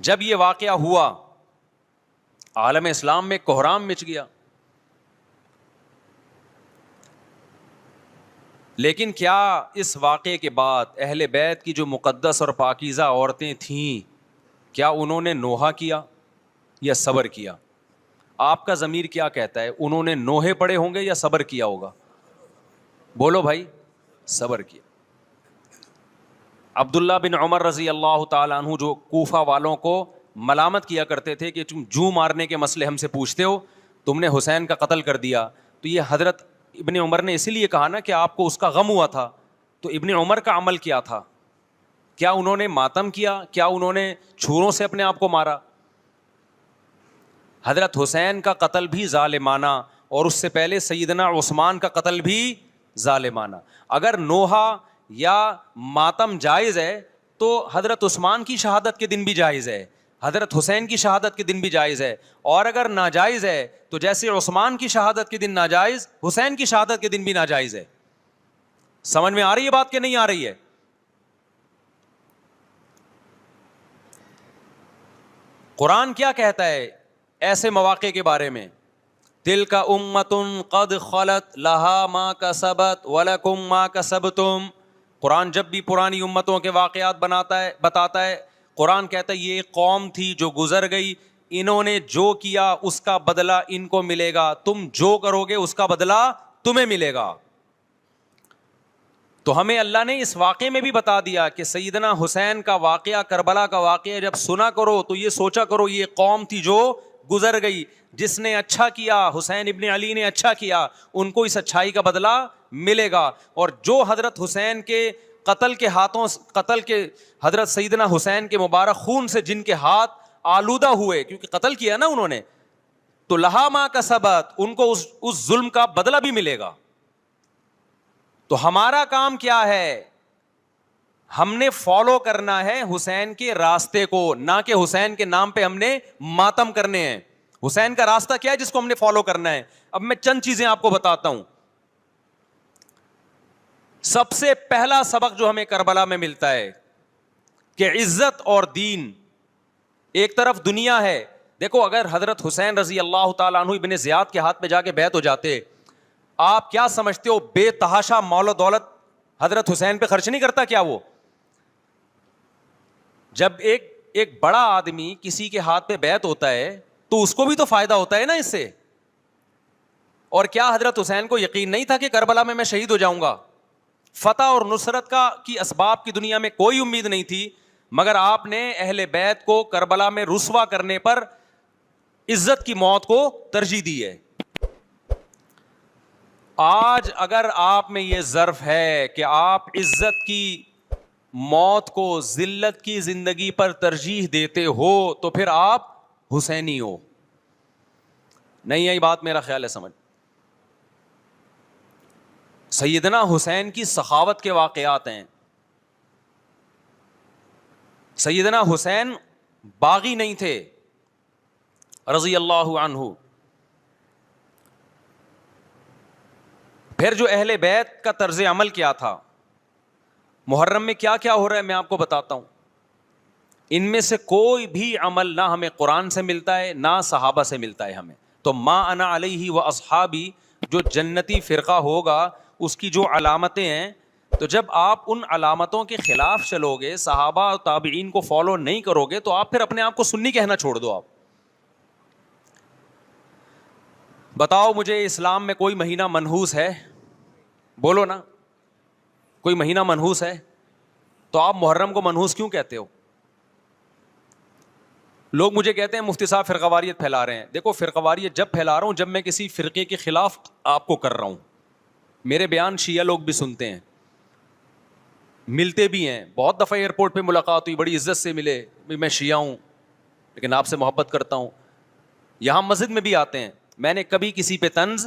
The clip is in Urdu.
جب یہ واقعہ ہوا عالم اسلام میں کوہرام مچ گیا. لیکن کیا اس واقعے کے بعد اہل بیت کی جو مقدس اور پاکیزہ عورتیں تھیں, کیا انہوں نے نوحہ کیا یا صبر کیا؟ آپ کا ضمیر کیا کہتا ہے, انہوں نے نوحے پڑے ہوں گے یا صبر کیا ہوگا؟ بولو بھائی. صبر کیا. عبداللہ بن عمر رضی اللہ تعالیٰ عنہ جو کوفہ والوں کو ملامت کیا کرتے تھے کہ تم جو مارنے کے مسئلے ہم سے پوچھتے ہو, تم نے حسین کا قتل کر دیا, تو یہ حضرت ابن عمر نے اسی لیے کہا نا کہ آپ کو اس کا غم ہوا تھا. تو ابن عمر کا عمل کیا تھا؟ کیا انہوں نے ماتم کیا؟ کیا انہوں نے چھوروں سے اپنے آپ کو مارا؟ حضرت حسین کا قتل بھی ظالمانہ, اور اس سے پہلے سیدنا عثمان کا قتل بھی ظالمانہ. اگر نوحہ یا ماتم جائز ہے تو حضرت عثمان کی شہادت کے دن بھی جائز ہے, حضرت حسین کی شہادت کے دن بھی جائز ہے. اور اگر ناجائز ہے تو جیسے عثمان کی شہادت کے دن ناجائز, حسین کی شہادت کے دن بھی ناجائز ہے. سمجھ میں آ رہی ہے بات کہ نہیں آ رہی ہے؟ قرآن کیا کہتا ہے ایسے مواقع کے بارے میں؟ تلک امۃ قد خلت لہا ما کسبت ولکم ما کسبتم. قرآن جب بھی پرانی امتوں کے واقعات بتاتا ہے, قرآن کہتا ہے یہ ایک قوم تھی جو گزر گئی, انہوں نے جو کیا اس کا بدلہ ان کو ملے گا, تم جو کرو گے اس کا بدلہ تمہیں ملے گا. تو ہمیں اللہ نے اس واقعے میں بھی بتا دیا کہ سیدنا حسین کا واقعہ, کربلا کا واقعہ جب سنا کرو تو یہ سوچا کرو یہ قوم تھی جو گزر گئی, جس نے اچھا کیا, حسین ابن علی نے اچھا کیا, ان کو اس اچھائی کا بدلہ ملے گا. اور جو حضرت حسین کے قتل کے حضرت سیدنا حسین کے مبارک خون سے جن کے ہاتھ آلودہ ہوئے, کیونکہ قتل کیا نا انہوں نے, تو لہا ما کسبت, ان کو اس ظلم کا بدلہ بھی ملے گا. تو ہمارا کام کیا ہے؟ ہم نے فالو کرنا ہے حسین کے راستے کو, نہ کہ حسین کے نام پہ ہم نے ماتم کرنے ہیں. حسین کا راستہ کیا ہے جس کو ہم نے فالو کرنا ہے؟ اب میں چند چیزیں آپ کو بتاتا ہوں. سب سے پہلا سبق جو ہمیں کربلا میں ملتا ہے کہ عزت اور دین, ایک طرف دنیا ہے. دیکھو اگر حضرت حسین رضی اللہ تعالیٰ عنہ ابن زیاد کے ہاتھ میں جا کے بیعت ہو جاتے, آپ کیا سمجھتے ہو بے تحاشا مال و دولت حضرت حسین پہ خرچ نہیں کرتا کیا وہ؟ جب ایک بڑا آدمی کسی کے ہاتھ پہ بیعت ہوتا ہے تو اس کو بھی تو فائدہ ہوتا ہے نا اس سے. اور کیا حضرت حسین کو یقین نہیں تھا کہ کربلا میں شہید ہو جاؤں گا؟ فتح اور نصرت کی اسباب کی دنیا میں کوئی امید نہیں تھی, مگر آپ نے اہل بیت کو کربلا میں رسوا کرنے پر عزت کی موت کو ترجیح دی ہے. آج اگر آپ میں یہ ظرف ہے کہ آپ عزت کی موت کو ذلت کی زندگی پر ترجیح دیتے ہو تو پھر آپ حسینی ہو. نہیں آئی بات میرا خیال ہے سمجھ. سیدنا حسین کی سخاوت کے واقعات ہیں. سیدنا حسین باغی نہیں تھے رضی اللہ عنہ. پھر جو اہل بیت کا طرز عمل کیا تھا, محرم میں کیا کیا ہو رہا ہے میں آپ کو بتاتا ہوں. ان میں سے کوئی بھی عمل نہ ہمیں قرآن سے ملتا ہے نہ صحابہ سے ملتا ہے ہمیں. تو ما انا علیہ و اصحابی جو جنتی فرقہ ہوگا اس کی جو علامتیں ہیں, تو جب آپ ان علامتوں کے خلاف چلو گے, صحابہ و تابعین کو فالو نہیں کرو گے, تو آپ پھر اپنے آپ کو سنی کہنا چھوڑ دو. آپ بتاؤ مجھے اسلام میں کوئی مہینہ منحوس ہے؟ بولو نا, کوئی مہینہ منحوس ہے؟ تو آپ محرم کو منحوس کیوں کہتے ہو؟ لوگ مجھے کہتے ہیں مفتی صاحب فرقہ واریت پھیلا رہے ہیں. دیکھو فرقہ واریت جب پھیلا رہا ہوں جب میں کسی فرقے کے خلاف آپ کو کر رہا ہوں. میرے بیان شیعہ لوگ بھی سنتے ہیں, ملتے بھی ہیں. بہت دفعہ ایئرپورٹ پہ ملاقات ہوئی, بڑی عزت سے ملے, میں شیعہ ہوں لیکن آپ سے محبت کرتا ہوں. یہاں مسجد میں بھی آتے ہیں. میں نے کبھی کسی پہ طنز